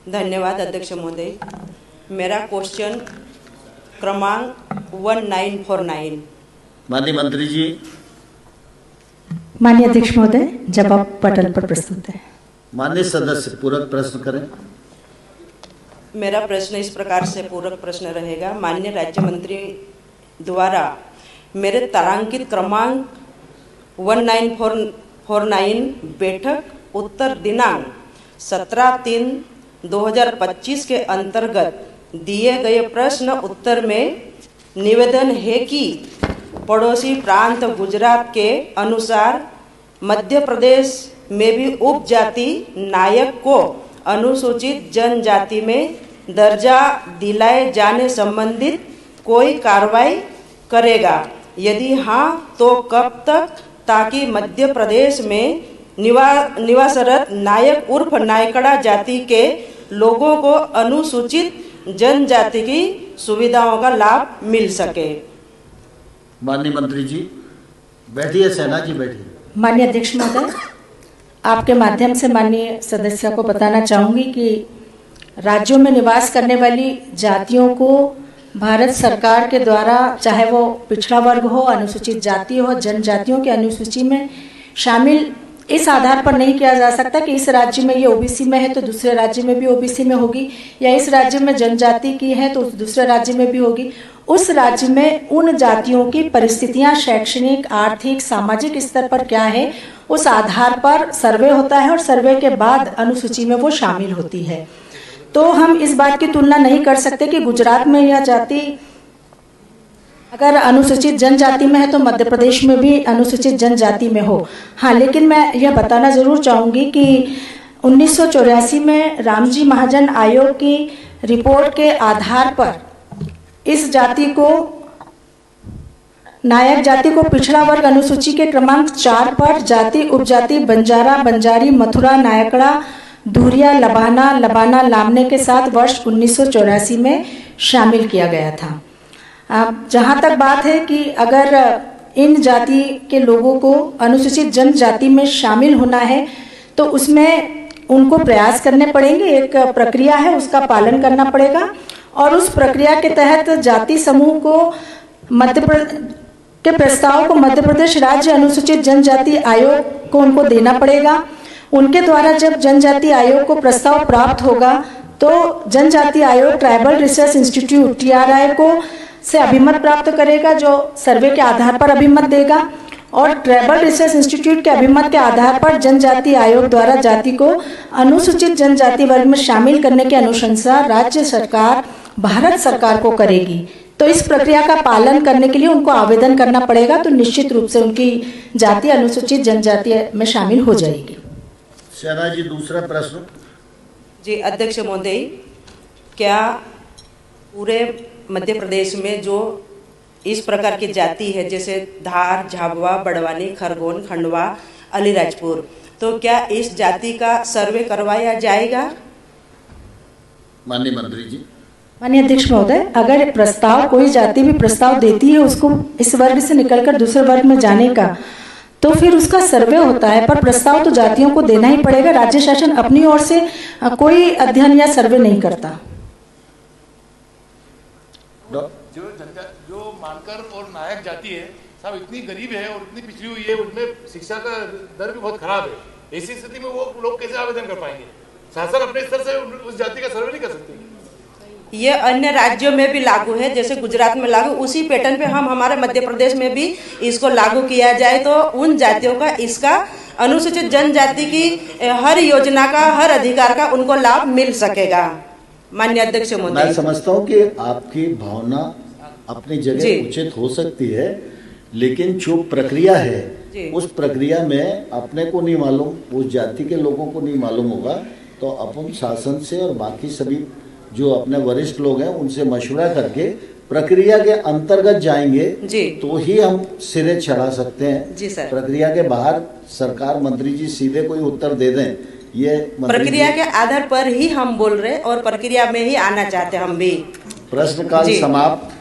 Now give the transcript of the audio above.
धन्यवाद अध्यक्ष महोदय। मेरा क्वेश्चन क्रमांक 1949। माननीय मंत्री जी। माननीय अध्यक्ष महोदय, जवाब पटल पर प्रस्तुत है। माननीय सदस्य पूरक प्रश्न करें। मेरा प्रश्न इस प्रकार से पूरक प्रश्न रहेगा। माननीय राज्य मंत्री द्वारा मेरे तारांकित क्रमांक 1949 बैठक उत्तर दिनांक 17/3/2025 के अंतर्गत दिए गए प्रश्न उत्तर में निवेदन है कि पड़ोसी प्रांत गुजरात के अनुसार मध्य प्रदेश में भी उपजाति नायक को अनुसूचित जनजाति में दर्जा दिलाए जाने संबंधित कोई कार्रवाई करेगा? यदि हाँ तो कब तक, ताकि मध्य प्रदेश में निवासरत नायक उर्फ नायकड़ा जाति के लोगों को अनुसूचित जनजाति की सुविधाओं का लाभ मिल सके? माननीय मंत्री जी बैठिए। सेना जी बैठिए। माननीय अध्यक्ष महोदय, आपके माध्यम से माननीय सदस्य को बताना चाहूंगी कि राज्यों में निवास करने वाली जातियों को भारत सरकार के द्वारा, चाहे वो पिछड़ा वर्ग हो, अनुसूचित जाति हो, जनजातियों की अनुसूची में शामिल इस आधार पर नहीं किया जा सकता कि इस राज्य में ये ओबीसी में है तो दूसरे राज्य में भी ओबीसी में होगी, या इस राज्य में जनजाति की है तो दूसरे राज्य में भी होगी। उस राज्य में उन जातियों की परिस्थितियां शैक्षणिक, आर्थिक, सामाजिक स्तर पर क्या है, उस आधार पर सर्वे होता है और सर्वे के बाद अनुसूची में वो शामिल होती है। तो हम इस बात की तुलना नहीं कर सकते कि गुजरात में यह जाति अगर अनुसूचित जनजाति में है तो मध्य प्रदेश में भी अनुसूचित जनजाति में हो। हाँ, लेकिन मैं यह बताना जरूर चाहूँगी कि 1984 में रामजी महाजन आयोग की रिपोर्ट के आधार पर इस जाति को, नायक जाति को पिछड़ा वर्ग अनुसूची के क्रमांक 4 पर जाति उपजाति बंजारा, बंजारी, मथुरा, नायकड़ा, धुरिया, लबाना, लबाना, लामने के साथ वर्ष 1984 में शामिल किया गया था। अब जहाँ तक बात है कि अगर इन जाति के लोगों को अनुसूचित जनजाति में शामिल होना है तो उसमें उनको प्रयास करने पड़ेंगे, एक प्रक्रिया है उसका पालन करना पड़ेगा, और उस प्रक्रिया के तहत जाति समूह को के प्रस्ताव को मध्य प्रदेश राज्य अनुसूचित जनजाति आयोग को उनको देना पड़ेगा। उनके द्वारा जब जनजाति आयोग को प्रस्ताव प्राप्त होगा तो जनजाति आयोग ट्राइबल रिसर्च इंस्टीट्यूट TRI को से अभिमत प्राप्त करेगा, जो सर्वे के आधार पर अभिमत देगा, और ट्राइबल रिसर्च इंस्टीट्यूट के अभिमत के आधार पर जनजाति आयोग द्वारा जाति को अनुसूचित जनजाति वर्ग में शामिल करने की अनुशंसा राज्य सरकार भारत सरकार को करेगी। तो इस प्रक्रिया का पालन करने के लिए उनको आवेदन करना पड़ेगा, तो निश्चित रूप से उनकी जाति अनुसूचित जनजाति में शामिल हो जाएगी। सेना जी दूसरा प्रश्न। जी अध्यक्ष महोदय, क्या पूरे मध्य प्रदेश में जो इस प्रकार की जाति है, जैसे धार, झाबुआ, बड़वानी, खरगोन, खंडवा, अलीराजपुर, तो क्या इस जाति का सर्वे करवाया जाएगा? माननीय मंत्री जी। माननीय अध्यक्ष महोदय, अगर प्रस्ताव, कोई जाति भी प्रस्ताव देती है उसको इस वर्ग से निकलकर दूसरे वर्ग में जाने का, तो फिर उसका सर्वे होता है, पर प्रस्ताव तो जातियों को देना ही पड़ेगा। राज्य शासन अपनी ओर से कोई अध्ययन या सर्वे नहीं करता। जो मानकर और नायक जाति है साहब, इतनी गरीब है और इतनी पिछड़ी हुई है, उनमें शिक्षा का दर भी बहुत खराब है। ऐसी स्थिति में वो लोग कैसे आवेदन कर पाएंगे? शासन अपने स्तर से उस जाति का सर्वे नहीं कर सकते। ये अन्य राज्यों में भी लागू है, जैसे गुजरात में लागू, उसी पैटर्न पे हम हमारे मध्य प्रदेश में भी इसको लागू किया जाए तो उन जातियों का, इसका अनुसूचित जनजाति की हर योजना का, हर अधिकार का उनको लाभ मिल सकेगा। माननीय अध्यक्ष महोदय, मैं समझता हूँ कि आपकी भावना अपनी जगह उचित हो सकती है, लेकिन जो प्रक्रिया है उस प्रक्रिया में अपने को नहीं मालूम, उस जाति के लोगों को नहीं मालूम होगा, तो अपन शासन से और बाकी सभी जो अपने वरिष्ठ लोग हैं उनसे मशवरा करके प्रक्रिया के अंतर्गत जाएंगे तो ही हम सिरे चढ़ा सकते हैं। जी सर। प्रक्रिया के बाहर सरकार, मंत्री जी सीधे कोई उत्तर दे दें, ये प्रक्रिया के आधार पर ही हम बोल रहे और प्रक्रिया में ही आना चाहते हम भी। प्रश्नकाल समाप्त।